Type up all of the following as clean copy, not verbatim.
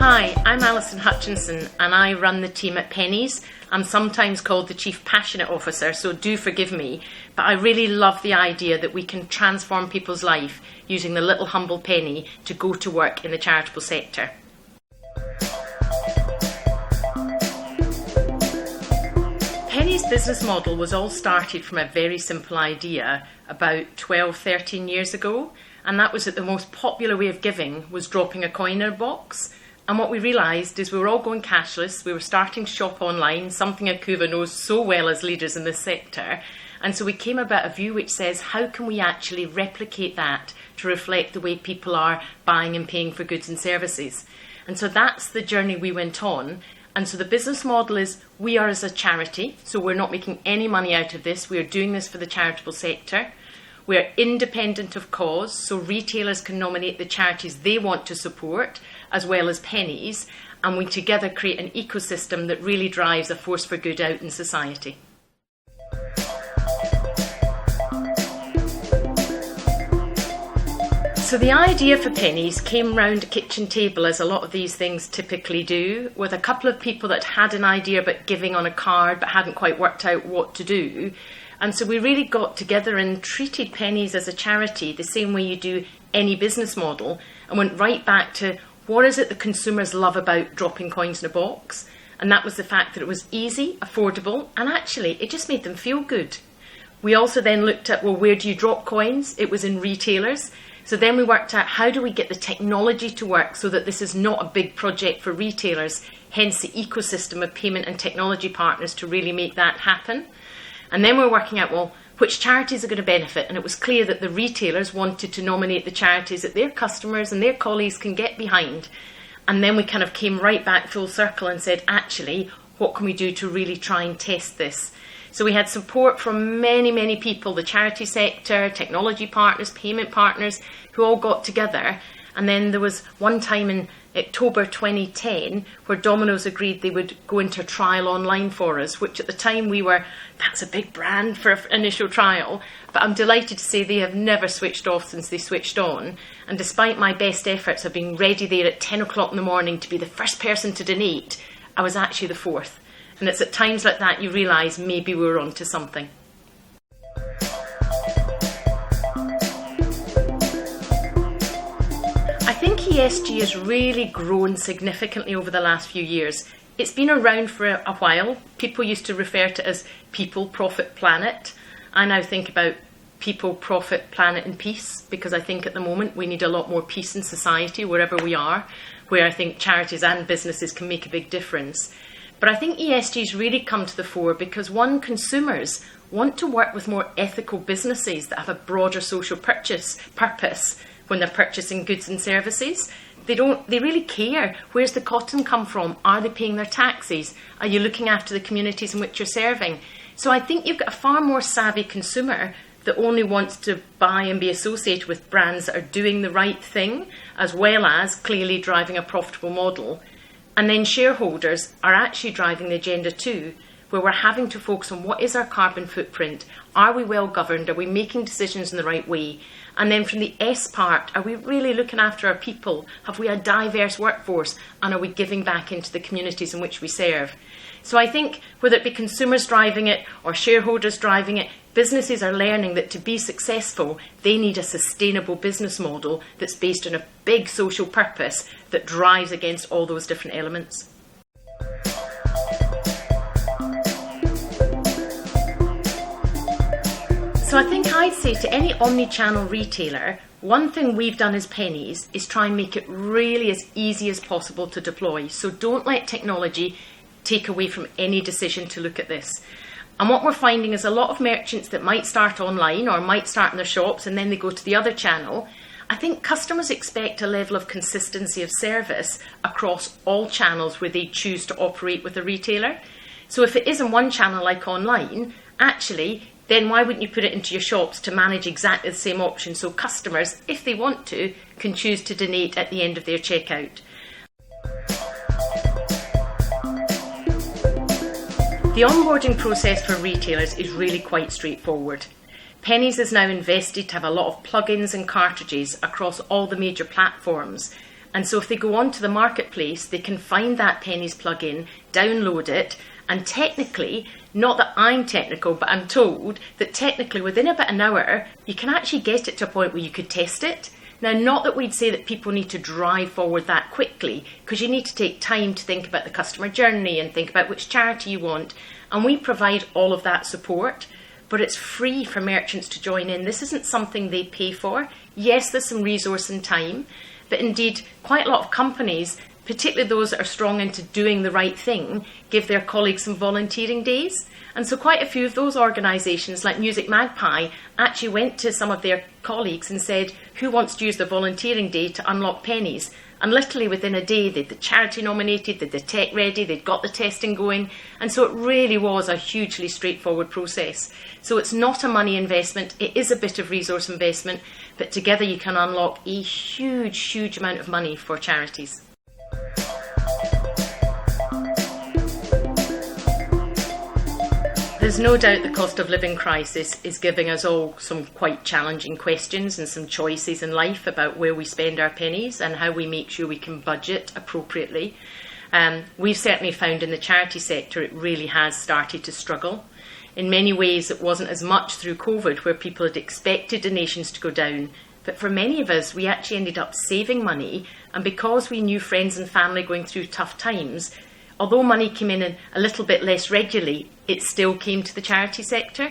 Hi, I'm Alison Hutchinson and I run the team at Pennies. I'm sometimes called the Chief Passionate Officer, so do forgive me, but I really love the idea that we can transform people's life using the little humble penny to go to work in the charitable sector. Penny's business model was all started from a very simple idea about 12, 13 years ago, and that was that the most popular way of giving was dropping a coin in a box. And what we realised is we were all going cashless, we were starting to shop online, something Akoova knows so well as leaders in this sector. And so we came about a view which says, how can we actually replicate that to reflect the way people are buying and paying for goods and services? And so that's the journey we went on. And so the business model is, we are as a charity, so we're not making any money out of this, we are doing this for the charitable sector. We are independent of cause, so retailers can nominate the charities they want to support, as well as Pennies, and we together create an ecosystem that really drives a force for good out in society. So the idea for Pennies came round a kitchen table, as a lot of these things typically do, with a couple of people that had an idea about giving on a card but hadn't quite worked out what to do. And so we really got together and treated Pennies as a charity the same way you do any business model, and went right back to what is it the consumers love about dropping coins in a box? And that was the fact that it was easy, affordable, and actually it just made them feel good. We also then looked at, well, where do you drop coins? It was in retailers. So then we worked out, how do we get the technology to work so that this is not a big project for retailers, hence the ecosystem of payment and technology partners to really make that happen. And then we're working out, well, which charities are going to benefit? And it was clear that the retailers wanted to nominate the charities that their customers and their colleagues can get behind. And then we kind of came right back full circle and said, actually, what can we do to really try and test this? So we had support from many, many people, the charity sector, technology partners, payment partners, who all got together. And then there was one time in October 2010 where Domino's agreed they would go into a trial online for us, which at the time we were, that's a big brand for an initial trial, but I'm delighted to say they have never switched off since they switched on. And despite my best efforts of being ready there at 10 o'clock in the morning to be the first person to donate, I was actually the fourth. And it's at times like that you realise maybe we were onto something. I think ESG has really grown significantly over the last few years. It's been around for a while. People used to refer to it as people, profit, planet. I now think about people, profit, planet and peace, because I think at the moment we need a lot more peace in society wherever we are, where I think charities and businesses can make a big difference. But I think ESG's really come to the fore because, one, consumers want to work with more ethical businesses that have a broader social purpose when they're purchasing goods and services. They really care. Where's the cotton come from? Are they paying their taxes? Are you looking after the communities in which you're serving? So I think you've got a far more savvy consumer that only wants to buy and be associated with brands that are doing the right thing, as well as clearly driving a profitable model. And then shareholders are actually driving the agenda too, where we're having to focus on what is our carbon footprint? Are we well governed? Are we making decisions in the right way? And then from the S part, are we really looking after our people? Have we a diverse workforce? And are we giving back into the communities in which we serve? So I think whether it be consumers driving it or shareholders driving it, businesses are learning that to be successful, they need a sustainable business model that's based on a big social purpose that drives against all those different elements. So I think I'd say to any omni-channel retailer, one thing we've done as Pennies is try and make it really as easy as possible to deploy. So don't let technology take away from any decision to look at this. And what we're finding is a lot of merchants that might start online or might start in their shops and then they go to the other channel. I think customers expect a level of consistency of service across all channels where they choose to operate with a retailer. So if it is in one channel like online, actually, then why wouldn't you put it into your shops to manage exactly the same option so customers, if they want to, can choose to donate at the end of their checkout? The onboarding process for retailers is really quite straightforward. Pennies is now invested to have a lot of plugins and cartridges across all the major platforms, And so if they go onto the marketplace, they can find that Pennies plugin, download it, and technically, not that I'm technical, but I'm told that technically within about an hour, you can actually get it to a point where you could test it. Now, not that we'd say that people need to drive forward that quickly, because you need to take time to think about the customer journey and think about which charity you want. And we provide all of that support, but it's free for merchants to join in. This isn't something they pay for. Yes, there's some resource and time, but indeed, quite a lot of companies, particularly those that are strong into doing the right thing, give their colleagues some volunteering days. And so quite a few of those organisations, like Music Magpie, actually went to some of their colleagues and said, who wants to use their volunteering day to unlock Pennies? And literally within a day, they'd the charity nominated, they'd the tech ready, they'd got the testing going. And so it really was a hugely straightforward process. So it's not a money investment, it is a bit of resource investment, but together you can unlock a huge, huge amount of money for charities. There's no doubt the cost of living crisis is giving us all some quite challenging questions and some choices in life about where we spend our pennies and how we make sure we can budget appropriately. We've certainly found in the charity sector it really has started to struggle. In many ways it wasn't as much through COVID, where people had expected donations to go down, but for many of us we actually ended up saving money, and because we knew friends and family going through tough times, although money came in a little bit less regularly, it still came to the charity sector.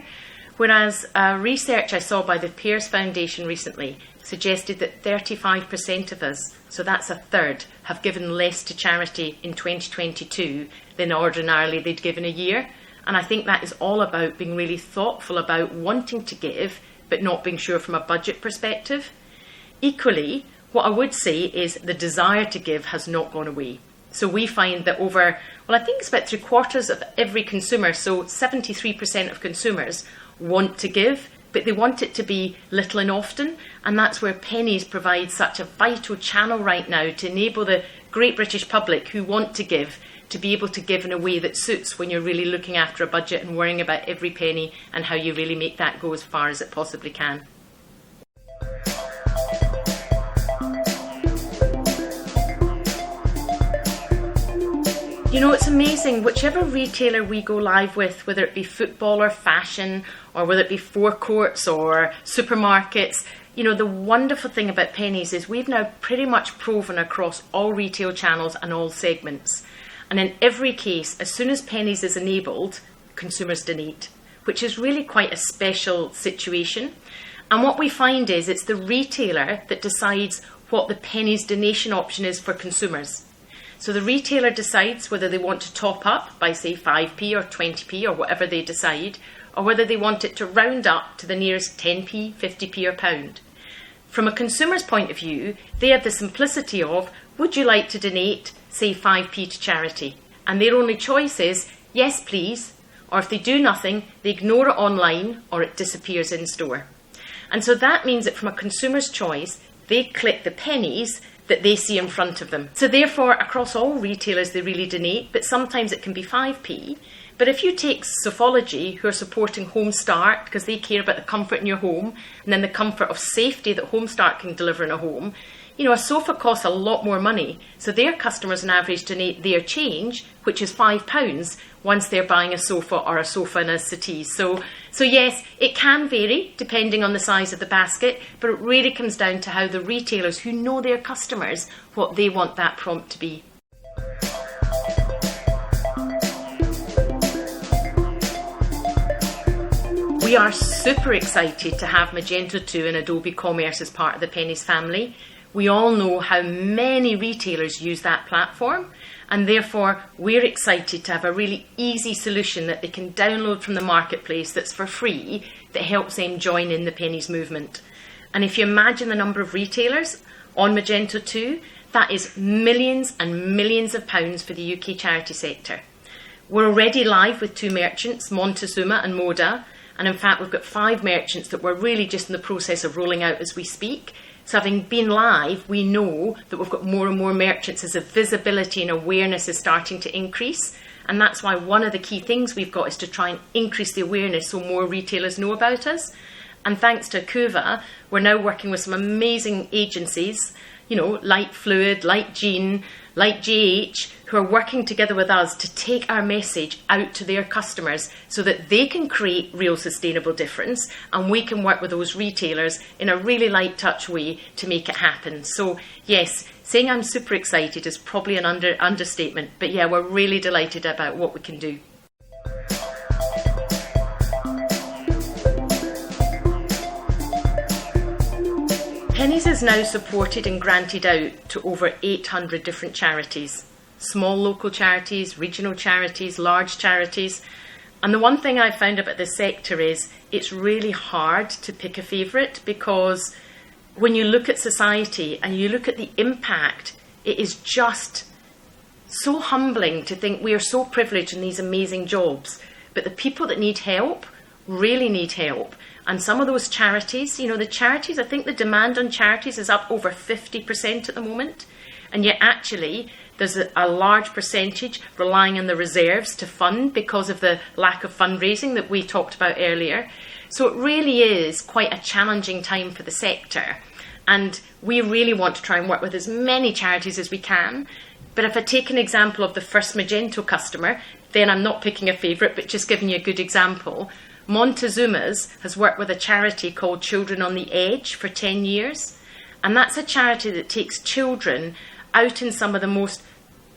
Whereas research I saw by the Pennies Foundation recently suggested that 35% of us, so that's a third, have given less to charity in 2022 than ordinarily they'd given a year. And I think that is all about being really thoughtful about wanting to give, but not being sure from a budget perspective. Equally, what I would say is the desire to give has not gone away. So we find that over, I think it's about 3/4 of every consumer, so 73% of consumers want to give, but they want it to be little and often. And that's where Pennies provides such a vital channel right now to enable the great British public who want to give to be able to give in a way that suits when you're really looking after a budget and worrying about every penny and how you really make that go as far as it possibly can. You know, it's amazing, whichever retailer we go live with, whether it be football or fashion, or whether it be forecourts or supermarkets, you know, the wonderful thing about Pennies is we've now pretty much proven across all retail channels and all segments. And in every case, as soon as Pennies is enabled, consumers donate, which is really quite a special situation. And what we find is it's the retailer that decides what the Pennies donation option is for consumers. So the retailer decides whether they want to top up by, say, 5p or 20p or whatever they decide, or whether they want it to round up to the nearest 10p, 50p or pound. From a consumer's point of view, they have the simplicity of, would you like to donate, say, 5p to charity? And their only choice is, yes, please, or if they do nothing, they ignore it online or it disappears in store. And so that means that from a consumer's choice, they click the pennies that they see in front of them. So therefore, across all retailers, they really donate, but sometimes it can be 5p. But if you take Sofology, who are supporting Home Start, because they care about the comfort in your home, and then the comfort of safety that Home Start can deliver in a home, you know, a sofa costs a lot more money. So their customers on average donate their change, which is £5, once they're buying a sofa or a sofa and a settee. So yes, it can vary depending on the size of the basket, but it really comes down to how the retailers who know their customers, what they want that prompt to be. We are super excited to have Magento 2 and Adobe Commerce as part of the Pennies family. We all know how many retailers use that platform, and therefore we're excited to have a really easy solution that they can download from the marketplace that's for free, that helps them join in the Pennies movement. And if you imagine the number of retailers on Magento 2, that is millions and millions of pounds for the UK charity sector. We're already live with 2 merchants, Montezuma and Moda, and in fact we've got 5 merchants that we're really just in the process of rolling out as we speak. So having been live, we know that we've got more and more merchants as the visibility and awareness is starting to increase. And that's why one of the key things we've got is to try and increase the awareness so more retailers know about us. And thanks to Akoova, we're now working with some amazing agencies like Fluid, like Jean, like GH, who are working together with us to take our message out to their customers so that they can create real sustainable difference, and we can work with those retailers in a really light touch way to make it happen. So yes, saying I'm super excited is probably an understatement, but yeah, we're really delighted about what we can do. Pennies is now supported and granted out to over 800 different charities. Small local charities, regional charities, large charities. And the one thing I've found about this sector is it's really hard to pick a favourite, because when you look at society and you look at the impact, it is just so humbling to think we are so privileged in these amazing jobs, but the people that need help really need help. And some of those charities, the charities, I think the demand on charities is up over 50% at the moment. And yet actually there's a large percentage relying on the reserves to fund because of the lack of fundraising that we talked about earlier. So it really is quite a challenging time for the sector. And we really want to try and work with as many charities as we can. But if I take an example of the first Magento customer, then I'm not picking a favourite, but just giving you a good example. Montezuma's has worked with a charity called Children on the Edge for 10 years. And that's a charity that takes children out in some of the most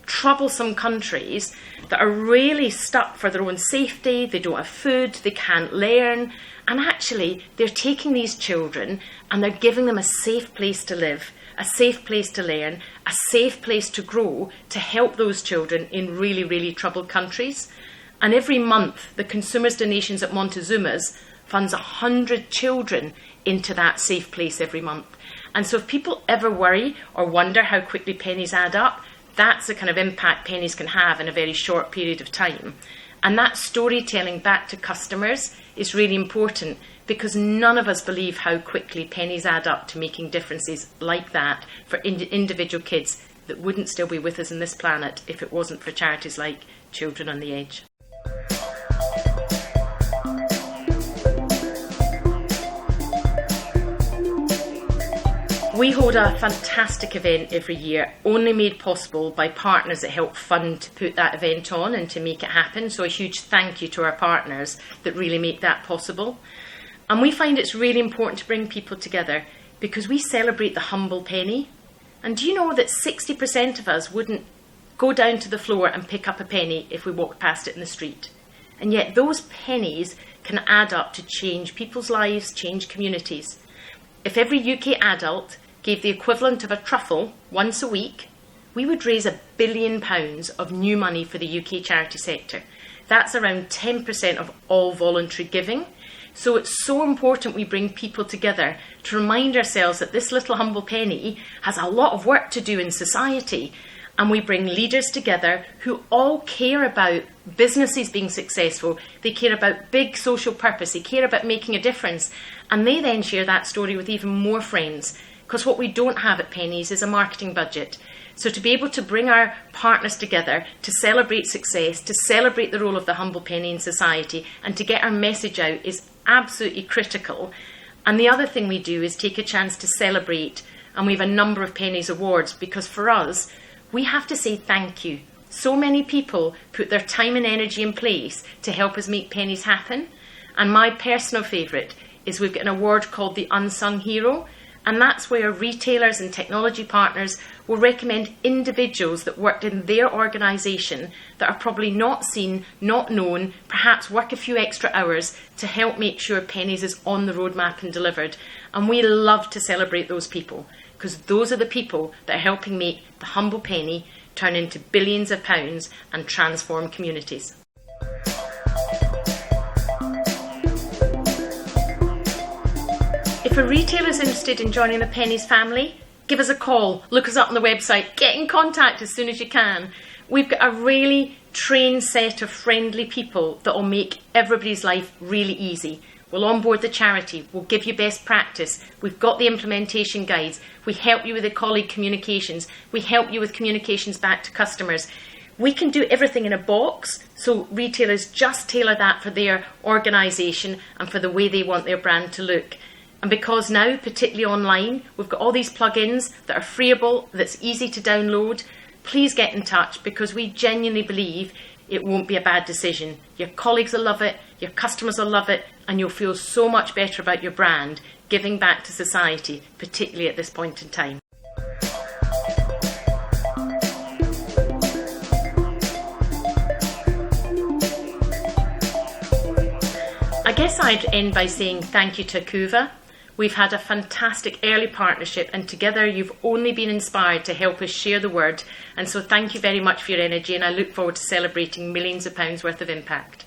troublesome countries that are really stuck for their own safety. They don't have food, they can't learn. And actually, they're taking these children and they're giving them a safe place to live, a safe place to learn, a safe place to grow, to help those children in really, really troubled countries. And every month, the consumers' donations at Montezuma's funds 100 children into that safe place every month. And so if people ever worry or wonder how quickly pennies add up, that's the kind of impact pennies can have in a very short period of time. And that storytelling back to customers is really important, because none of us believe how quickly pennies add up to making differences like that for individual kids that wouldn't still be with us on this planet if it wasn't for charities like Children on the Edge. We hold a fantastic event every year, only made possible by partners that help fund to put that event on and to make it happen. So a huge thank you to our partners that really make that possible. And we find it's really important to bring people together because we celebrate the humble penny. And do you know that 60% of us wouldn't go down to the floor and pick up a penny if we walked past it in the street? And yet those pennies can add up to change people's lives, change communities. If every UK adult gave the equivalent of a truffle once a week, we would raise £1 billion of new money for the UK charity sector. That's around 10% of all voluntary giving. So it's so important we bring people together to remind ourselves that this little humble penny has a lot of work to do in society. And we bring leaders together who all care about businesses being successful. They care about big social purpose. They care about making a difference. And they then share that story with even more friends. Because what we don't have at Pennies is a marketing budget. So to be able to bring our partners together to celebrate success, to celebrate the role of the humble penny in society, and to get our message out is absolutely critical. And the other thing we do is take a chance to celebrate. And we have a number of Pennies Awards, because for us, we have to say thank you. So many people put their time and energy in place to help us make pennies happen. And my personal favourite is we've got an award called the Unsung Hero. And that's where retailers and technology partners will recommend individuals that worked in their organisation that are probably not seen, not known, perhaps work a few extra hours to help make sure Pennies is on the roadmap and delivered. And we love to celebrate those people, because those are the people that are helping make the humble penny turn into billions of pounds and transform communities. If a retailer is interested in joining the Pennies family, give us a call, look us up on the website, get in contact as soon as you can. We've got a really trained set of friendly people that will make everybody's life really easy. We'll onboard the charity, we'll give you best practice, we've got the implementation guides, we help you with the colleague communications, we help you with communications back to customers. We can do everything in a box, so retailers just tailor that for their organisation and for the way they want their brand to look. And because now, particularly online, we've got all these plugins that are freeable, that's easy to download, please get in touch, because we genuinely believe it won't be a bad decision. Your colleagues will love it, your customers will love it, and you'll feel so much better about your brand giving back to society, particularly at this point in time. I guess I'd end by saying thank you to Akoova. We've had a fantastic early partnership, and together you've only been inspired to help us share the word, and so thank you very much for your energy, and I look forward to celebrating millions of pounds worth of impact.